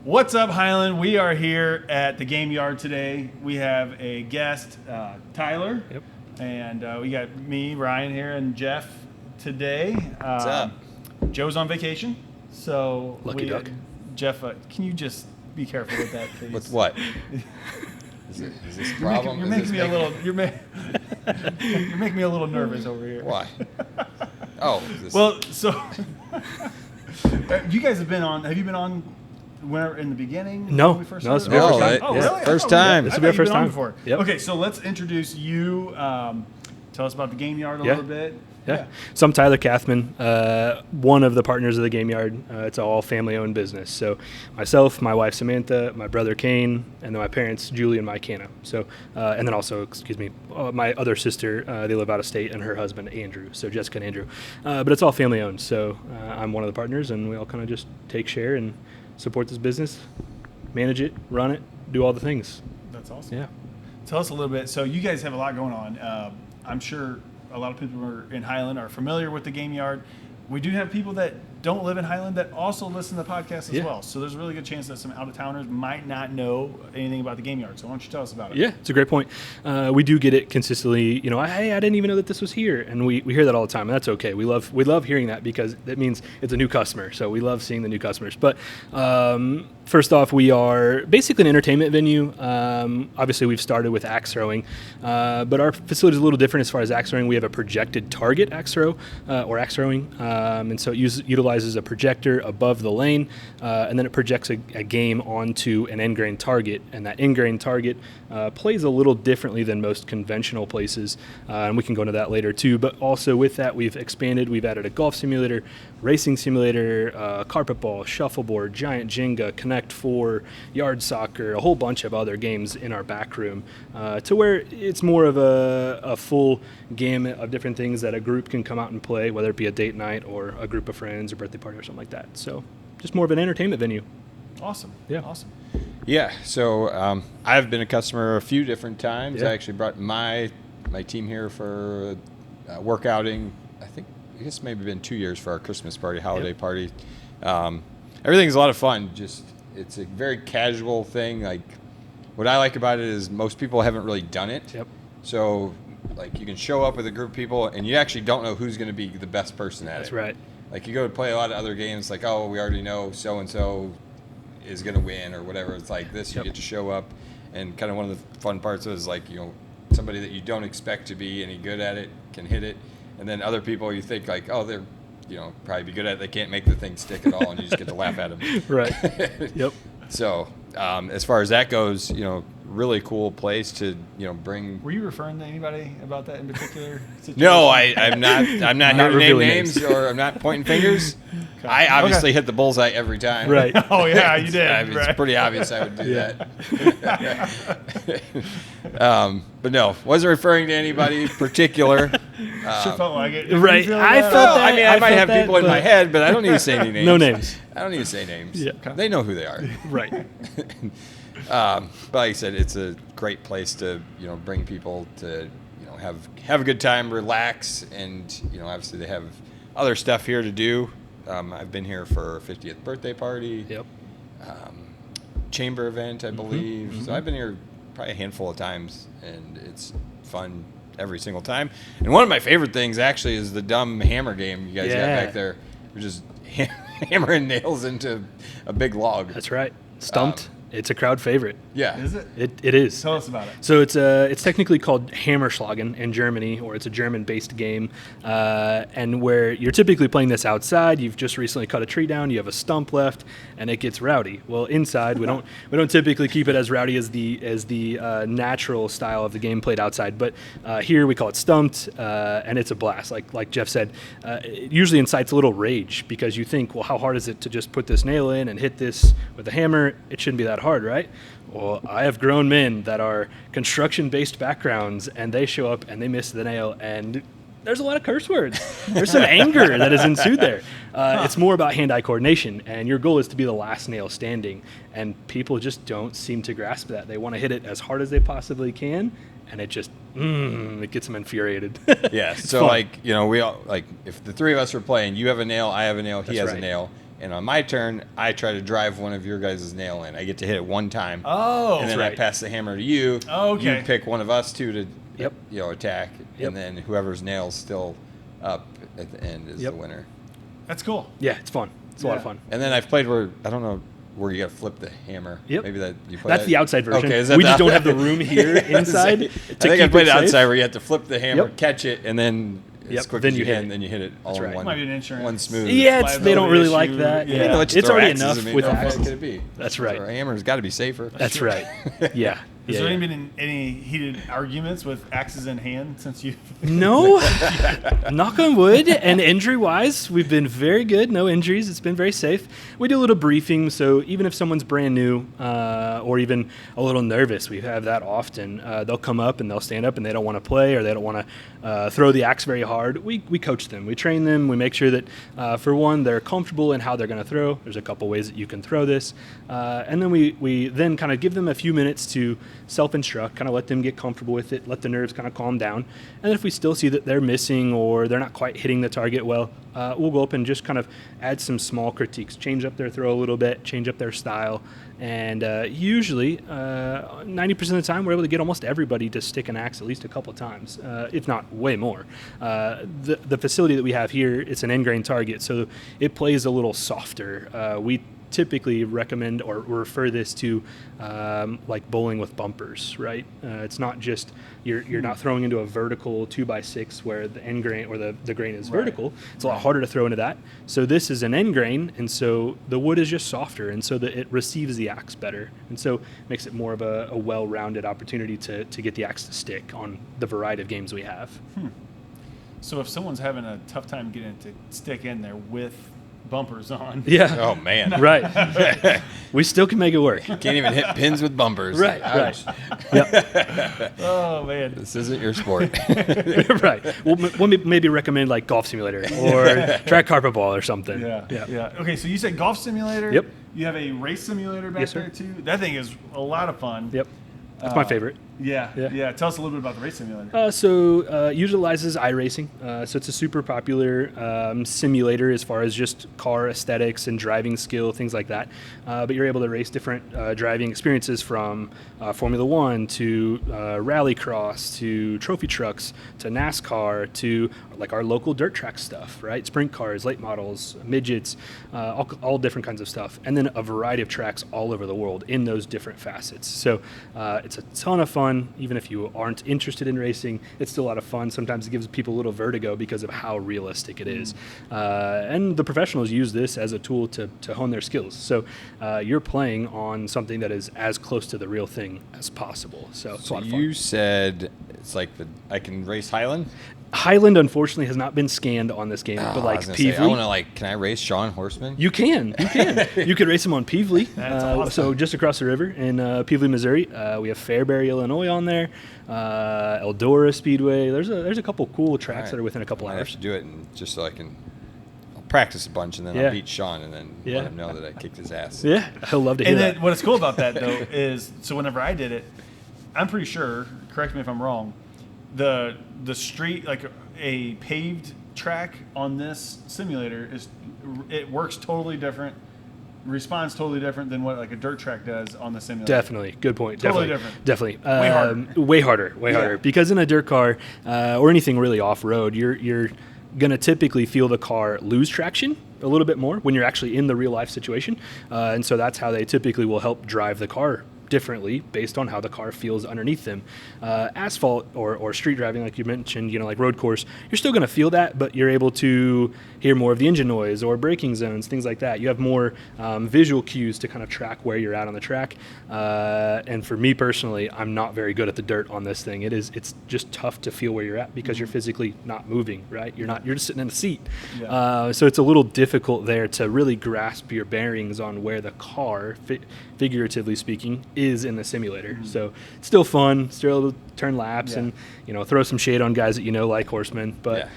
What's up, Highland? We are here at the Game Yard today. We have a guest, Tyler. Yep. And we got me, Ryan, here, and Jeff today. What's up? Joe's on vacation. So Lucky duck. Jeff, can you just be careful with that, please? With what? Is this a problem? You're making me a little. You're making me a little nervous over here. Why? Oh. Well, so you guys have been on. Have you been on? Whenever in the beginning? No. When we first No, it's started? our first time. Oh, Yeah. really? First Oh, time. I This will thought be our you'd first been on time. before. Yep. Okay, so let's introduce you. Tell us about the Game Yard a Yeah. little bit. Yeah. So I'm Tyler Kathman, one of the partners of the Game Yard. It's all family-owned business. So myself, my wife Samantha, my brother Kane, and then my parents Julie and Mike Hanna. So and then also, my other sister. They live out of state, and her husband Andrew. So Jessica and Andrew. But it's all family-owned. So I'm one of the partners, and we all kind of just take share and support this business, manage it, run it, do all the things. That's awesome. Yeah. Tell us a little bit. So you guys have a lot going on. I'm sure a lot of people who are in Highland are familiar with the Game Yard. We do have people that don't live in Highland that also listen to the podcast as well. So there's a really good chance that some out-of-towners might not know anything about the Game Yard. So why don't you tell us about it? Yeah, it's a great point. We do get it consistently. Hey, I didn't even know that this was here, and we hear that all the time, and that's okay. We love hearing that because that means it's a new customer. So we love seeing the new customers. But first off, we are basically an entertainment venue. Obviously, we've started with axe throwing, but our facility is a little different as far as axe throwing. We have a projected target axe throw or axe throwing, and so it utilizes a projector above the lane, and then it projects a game onto an end grain target, and that end grain target plays a little differently than most conventional places, and we can go into that later too. But also with that, we've expanded. We've added a golf simulator, racing simulator, carpet ball, shuffleboard, giant Jenga, Connect 4, yard soccer, a whole bunch of other games in our back room, to where it's more of a full gamut of different things that a group can come out and play, whether it be a date night or a group of friends or birthday party or something like that. So just more of an entertainment venue. Awesome. Yeah. Awesome. Yeah. So I've been a customer a few different times. Yeah. I actually brought my team here for work outing. I guess maybe been 2 years for our Christmas party, holiday party. Everything's a lot of fun. Just it's a very casual thing. Like what I like about it is most people haven't really done it. Yep. So like you can show up with a group of people and you actually don't know who's going to be the best person at That's it. right. Like you go to play a lot of other games, like, oh, we already know so-and-so is going to win or whatever. It's like this, you get to show up. And kind of one of the fun parts is like, somebody that you don't expect to be any good at it can hit it. And then other people you think like, oh, they're, probably be good at it. They can't make the thing stick at all and you just get to laugh at them. Right. Yep. So as far as that goes, really cool place to, bring. Were you referring to anybody about that in particular situation? No, I'm not here to name revealing names or I'm not pointing fingers. I obviously hit the bullseye every time. Right. Oh, yeah, you did. It's right. pretty obvious I would do that. But no, wasn't referring to anybody particular. Sure felt like it. Did you Right. feel I that? felt I mean, I might felt have that, people in my but- head, but I don't need to say any names. No names. I don't need to say names. Yeah. They know who they are. Right. But like I said, it's a great place to bring people to have a good time, relax, and obviously they have other stuff here to do. I've been here for a 50th birthday party. Yep. Chamber event, I believe. So I've been here probably a handful of times, and it's fun every single time. And one of my favorite things actually is the dumb hammer game you guys got back there. We're just hammering nails into a big log. That's right. Stumped. It's a crowd favorite. Yeah. Is it? It is. Tell us about it. So it's technically called Hammerschlagen in Germany, or it's a German-based game, and where you're typically playing this outside. You've just recently cut a tree down. You have a stump left, and it gets rowdy. Well, inside we don't typically keep it as rowdy as the natural style of the game played outside. But here we call it stumped, and it's a blast. Like Jeff said, it usually incites a little rage because you think, well, how hard is it to just put this nail in and hit this with a hammer? It shouldn't be that hard, right? Well, I have grown men that are construction-based backgrounds, and they show up and they miss the nail, and there's a lot of curse words. There's some anger that has ensued there. It's more about hand-eye coordination, and your goal is to be the last nail standing, and people just don't seem to grasp that. They want to hit it as hard as they possibly can, and it just it gets them infuriated. Yeah. It's So fun. like we all like if the three of us were playing, you have a nail, I have a nail, he That's has right. a nail. And on my turn, I try to drive one of your guys' nail in. I get to hit it one time. Oh, and then right. I pass the hammer to you. Oh, okay. You pick one of us two to Yep. attack. Yep. And then whoever's nail's still up at the end is Yep. the winner. that's cool. Yeah, it's fun. It's a lot of Yeah. fun. And then I've played where, I don't know, where you got to flip the hammer. Yep. Maybe that you play That's that? the outside version. Okay, is that We the just don't outside- have the room here inside. I to think keep I played it it safe. outside where you have to flip the hammer, Yep. catch it, and then Yep, as quick then as you you hit can, it. then you hit it all That's in right. one. Might be an insurance. One smooth. Yeah, they don't really like issue. that. Yeah. Yeah. They'll let you It's throw already axes. enough I mean, with how axes. fun could it be? That's right. A hammer's got to be safer. That's right. Yeah. Has Yeah, there yeah. been any heated arguments with axes in hand since you? No, knock on wood. And injury-wise, we've been very good. No injuries. It's been very safe. We do a little briefing, so even if someone's brand new or even a little nervous, we have that often. They'll come up and they'll stand up and they don't want to play or they don't want to throw the axe very hard. We coach them. We train them. We make sure that, for one, they're comfortable in how they're going to throw. There's a couple ways that you can throw this. And then we then kind of give them a few minutes to self-instruct, kind of let them get comfortable with it, let the nerves kind of calm down. And if we still see that they're missing or they're not quite hitting the target well, we'll go up and just kind of add some small critiques, change up their throw a little bit, change up their style. And usually, 90% of the time, we're able to get almost everybody to stick an axe at least a couple times, if not way more. The facility that we have here, it's an end grain target, so it plays a little softer. We typically recommend or refer this to like bowling with bumpers, right? It's not just you're not throwing into a vertical 2x6 where the end grain or the grain is Right. vertical. It's a lot harder to throw into that. So this is an end grain, and so the wood is just softer, and so that it receives the axe better, and so makes it more of a well-rounded opportunity to get the axe to stick on the variety of games we have. So if someone's having a tough time getting it to stick in there with bumpers on, Yeah. Oh, man. Right. We still can make it work. Can't even hit pins with bumpers. Right. Ouch. Right. Yep. oh man, This isn't your sport. Right. We'll maybe recommend like Golf Simulator or Track Carpet Ball or something. yeah. Okay, so you said golf simulator. Yep. You have a race simulator back Yes, sir. there too. That thing is a lot of fun. Yep. That's my favorite. Yeah, Yeah. yeah. Tell us a little bit about the race simulator. Utilizes iRacing. So it's a super popular simulator as far as just car aesthetics and driving skill, things like that. But you're able to race different driving experiences from Formula One to rallycross to trophy trucks to NASCAR to like our local dirt track stuff, right? Sprint cars, late models, midgets, all different kinds of stuff. And then a variety of tracks all over the world in those different facets. So it's a ton of fun. Even if you aren't interested in racing, it's still a lot of fun. Sometimes it gives people a little vertigo because of how realistic it is. And the professionals use this as a tool to hone their skills. So you're playing on something that is as close to the real thing as possible. So it's a So lot of fun. you said it's like I can race Highland? Highland, unfortunately, has not been scanned on this game, but Oh, I like was gonna say, I Peevely, want to can I race Sean Horseman? you can. You could race them on Peevely. That's awesome. So just across the river in Peevely, Missouri. We have Fairbury, Illinois on there. Eldora Speedway. There's a couple cool tracks Alright. that are within a couple I might have hours. to do it I'll practice a bunch and then Yeah. I'll beat Sean and then Yeah. let him know that I kicked his ass. Yeah, he'll love to hear And that. then what's cool about that though is, so whenever I did it, I'm pretty sure. Correct me if I'm wrong. The street, like a paved track on this simulator, it works totally different, responds totally different than what like a dirt track does on the simulator. Definitely, good point. Totally Definitely. Way harder. Way harder. Yeah. Because in a dirt car or anything really off road, you're going to typically feel the car lose traction a little bit more when you're actually in the real life situation, and so that's how they typically will help drive the car differently based on how the car feels underneath them. Asphalt or street driving, like you mentioned, like road course, you're still going to feel that, but you're able to hear more of the engine noise or braking zones, things like that. You have more visual cues to kind of track where you're at on the track. And for me personally, I'm not very good at the dirt on this thing. It's just tough to feel where you're at because you're physically not moving, right? You're just sitting in a seat. Yeah. So it's a little difficult there to really grasp your bearings on where the car, figuratively speaking, is in the simulator. So it's still fun, still able to turn laps Yeah. and throw some shade on guys that like horsemen, but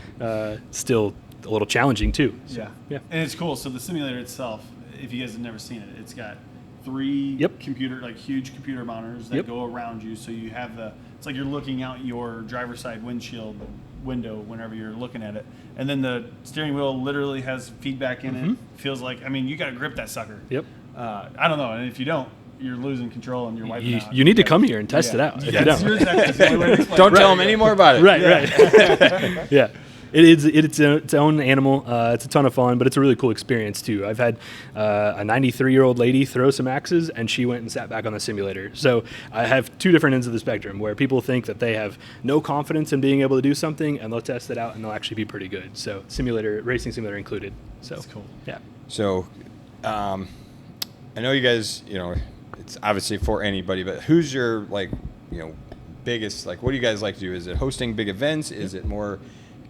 still a little challenging too. So, Yeah. And it's cool. So the simulator itself, if you guys have never seen it, it's got 3 Yep. huge computer monitors that Yep. go around you. So you have it's like you're looking out your driver's side windshield window whenever you're looking at it. And then the steering wheel literally has feedback in it. Feels like, I mean, you got to grip that sucker. Yep. I don't know. And if you don't, you're losing control and you're wiping out. You need to come here and test it out. If you don't. That's the only way to explain Don't it. tell them any more about it. Right. Yeah. It's its own animal. It's a ton of fun, but it's a really cool experience too. I've had a 93-year-old lady throw some axes, and she went and sat back on the simulator. So I have two different ends of the spectrum where people think that they have no confidence in being able to do something, and they'll test it out, and they'll actually be pretty good. So racing simulator included. So That's cool. Yeah. So, I know you guys, it's obviously for anybody, but who's your, biggest, what do you guys like to do? Is it hosting big events? Is it more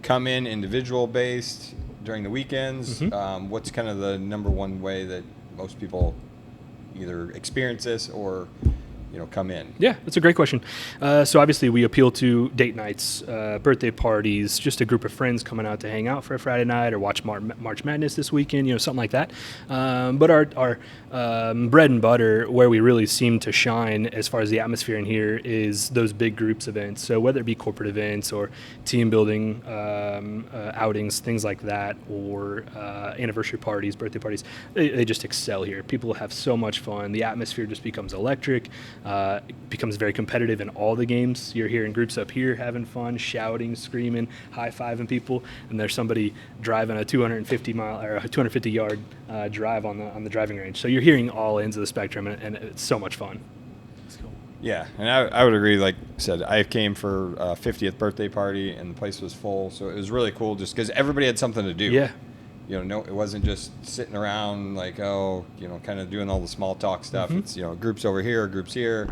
come in individual based during the weekends? What's kind of the number one way that most people either experience this or come in? Yeah, that's a great question. So obviously we appeal to date nights, birthday parties, just a group of friends coming out to hang out for a Friday night or watch March Madness this weekend, something like that. But our bread and butter, where we really seem to shine as far as the atmosphere in here, is those big groups events. So whether it be corporate events or team building outings, things like that, or anniversary parties, birthday parties, they just excel here. People have so much fun. The atmosphere just becomes electric. It becomes very competitive in all the games. You're hearing groups up here having fun, shouting, screaming, high-fiving people, and there's somebody driving a 250-mile or a 250-yard drive on the driving range. So you're hearing all ends of the spectrum, and it's so much fun. That's cool. Yeah, and I would agree. Like I said, I came for a 50th birthday party, and the place was full, so it was really cool just because everybody had something to do. Yeah. No, it wasn't just sitting around kind of doing all the small talk stuff. It's, groups over here, groups here,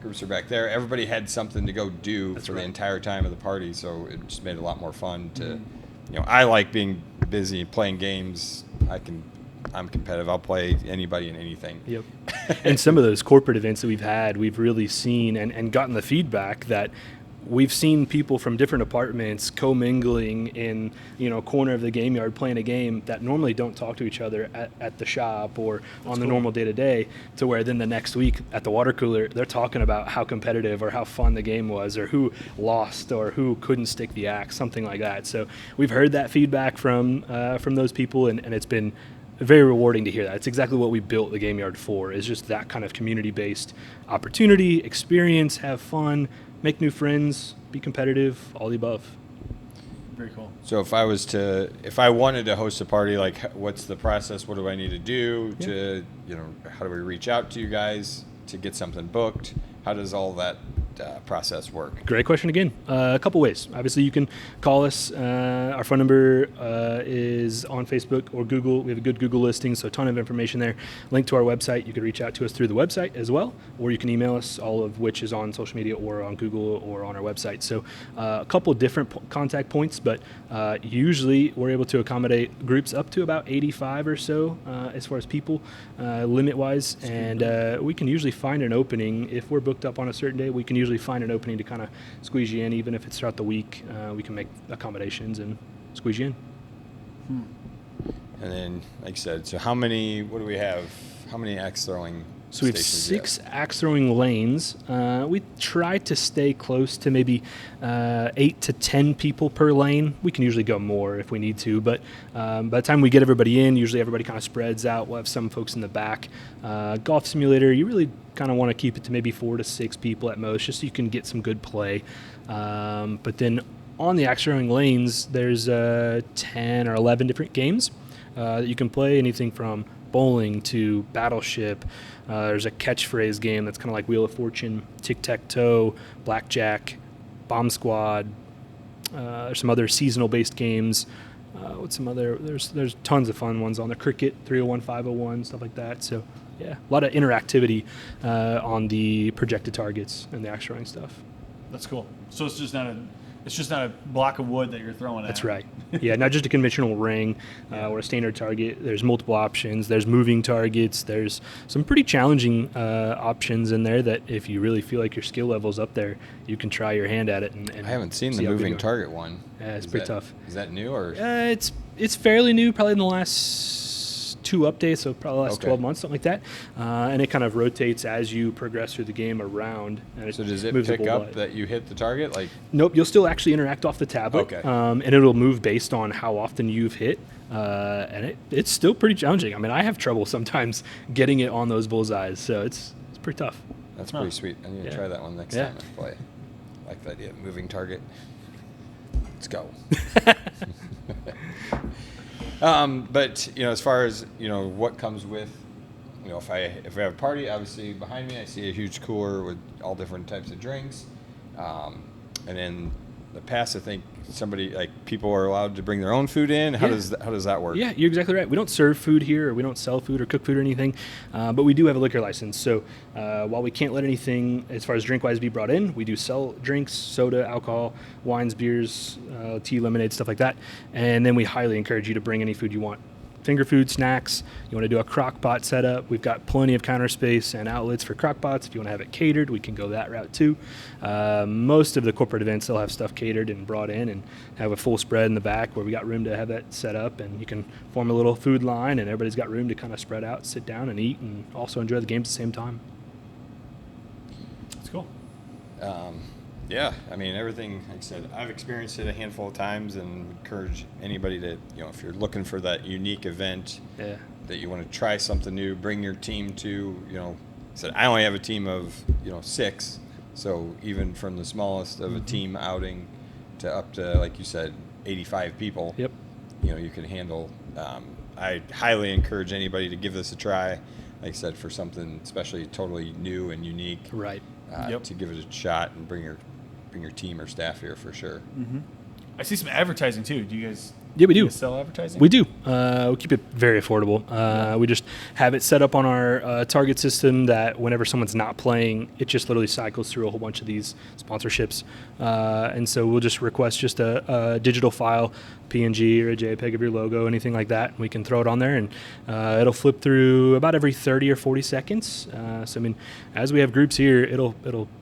groups are back there. Everybody had something to go do for the entire time of the party, so it just made it a lot more fun to, I like being busy playing games. I'm competitive. I'll play anybody and anything. Yep. And some of those corporate events that we've had, we've really seen and gotten the feedback that we've seen people from different departments commingling in, a corner of the game yard playing a game that normally don't talk to each other at the shop or on the normal day-to-day, to where then the next week at the water cooler, they're talking about how competitive or how fun the game was or who lost or who couldn't stick the axe, something like that. So we've heard that feedback from those people, and it's been very rewarding to hear that. It's exactly what we built the Game Yard for, is just that kind of community-based opportunity, experience, have fun, make new friends, be competitive, all the above. Very cool. So if I wanted to host a party, what's the process? What do I need to do to, how do we reach out to you guys to get something booked? How does all that process work? Great question again. A couple ways. Obviously, you can call us. Our phone number is on Facebook or Google. We have a good Google listing, so a ton of information there. Link to our website. You can reach out to us through the website as well, or you can email us, all of which is on social media or on Google or on our website. So a couple different contact points, but usually we're able to accommodate groups up to about 85 or so as far as people limit-wise, and we can usually find an opening. If we're booked up on a certain day, we can usually find an opening to kind of squeeze you in. Even if it's throughout the week, we can make accommodations and squeeze you in. And then, like I said, so what do we have? How many axe throwing So we have stations 6 axe throwing lanes. We try to stay close to maybe 8 to 10 people per lane. We can usually go more if we need to, but by the time we get everybody in, usually everybody kind of spreads out. We'll have some folks in the back. Golf simulator, you really kind of want to keep it to maybe 4 to 6 people at most, just so you can get some good play. But then on the axe throwing lanes, there's 10 or 11 different games that you can play, anything from bowling to Battleship. There's a catchphrase game that's kind of like Wheel of Fortune, tic-tac-toe, blackjack, bomb squad. There's some other seasonal-based games. What's some other? There's tons of fun ones on there. Cricket, 301, 501, stuff like that. So yeah, a lot of interactivity on the projected targets and the axe throwing stuff. That's cool. So it's just not a block of wood that you're throwing at. That's right. Yeah, not just a conventional ring or a standard target. There's multiple options. There's moving targets. There's some pretty challenging options in there that if you really feel like your skill level's up there, you can try your hand at it. And I haven't seen the moving target one. Yeah, it's pretty tough. Is that new or? It's fairly new, probably in the last 2 updates, so probably the last Okay. 12 months, something like that. And it kind of rotates as you progress through the game around. And So does it moves the pick bullseye. up that you hit the target? Like, Nope, you'll still actually interact off the tablet, Okay. and it'll move based on how often you've hit. And it's still pretty challenging. I mean, I have trouble sometimes getting it on those bullseyes, so it's pretty tough. that's Huh. pretty sweet. I need to Yeah. try that one next Yeah. time I play. I like the idea of moving target. Let's go. But as far as what comes with, if we have a party, obviously behind me I see a huge cooler with all different types of drinks, and in the past I think people are allowed to bring their own food in. How Yeah. does that work? Yeah, you're exactly right. We don't serve food here, or we don't sell food or cook food or anything, but we do have a liquor license. So while we can't let anything as far as drink-wise be brought in, we do sell drinks, soda, alcohol, wines, beers, tea, lemonade, stuff like that. And then we highly encourage you to bring any food you want. Finger food, snacks. You want to do a crock pot setup, we've got plenty of counter space and outlets for crock pots. If you want to have it catered, we can go that route too. Most of the corporate events, they'll have stuff catered and brought in and have a full spread in the back where we got room to have that set up, and you can form a little food line and everybody's got room to kind of spread out, sit down and eat, and also enjoy the games at the same time. That's cool. Yeah, I mean, everything, like I said, I've experienced it a handful of times and encourage anybody to, if you're looking for that unique event, Yeah. that you want to try something new, bring your team to, I said, I only have a team of, 6. So even from the smallest of a team outing to up to, like you said, 85 people, Yep. you can handle. I highly encourage anybody to give this a try. Like I said, for something especially totally new and unique, Right. Yep. to give it a shot and bring your team or staff here for sure. I see some advertising too. Do you guys? Yeah, we you do. guys sell advertising? We do. We keep it very affordable. We just have it set up on our target system that whenever someone's not playing, it just literally cycles through a whole bunch of these sponsorships. And so we'll just request just a digital file, PNG or a JPEG of your logo, anything like that. We can throw it on there, and it'll flip through about every 30 or 40 seconds. So, I mean, as we have groups here, it'll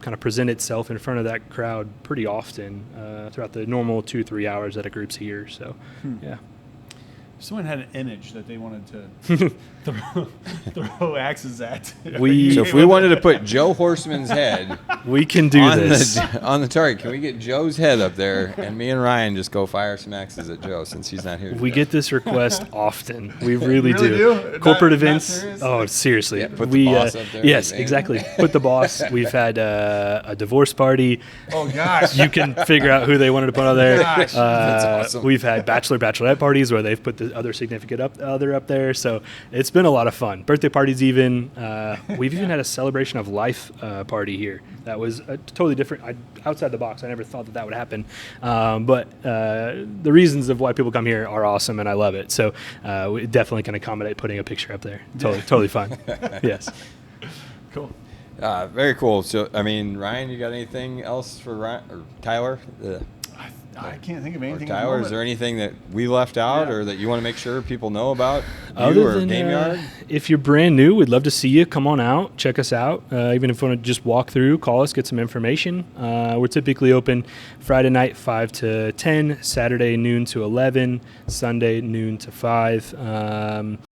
kind of present itself in front of that crowd pretty often throughout the normal 2-3 hours that a group's here. So, yeah. Someone had an image that they wanted to throw axes at. So if we wanted to put Joe Horseman's head We can do on this. on the target, can we get Joe's head up there and me and Ryan just go fire some axes at Joe since he's not here We today? get this request often. We really, really do? Corporate Not events. serious? Oh, seriously. Yeah, put the boss up there, Yes, man. exactly. Put the boss. We've had a divorce party. Oh gosh. You can figure out who they wanted to put on there. Gosh, that's awesome. We've had bachelorette parties where they've put the other significant other up there. So it's been a lot of fun. Birthday parties even. We've even had a celebration of life party here. That was totally different. Outside the box. I never thought that would happen. But the reasons of why people come here are awesome, and I love it. So we definitely can accommodate putting a picture up there. Totally fine. Yes. Cool. Very cool. So, I mean, Ryan, you got anything else for Ryan or Tyler? I can't think of Or anything. at the Tyler, is moment. there anything that we left out Yeah. or that you want to make sure people know about? You Other or than Game Yard? if you're brand new, we'd love to see you. Come on out, check us out. Even if you want to just walk through, call us, get some information. We're typically open Friday night 5 to 10, Saturday noon to 11, Sunday noon to 5.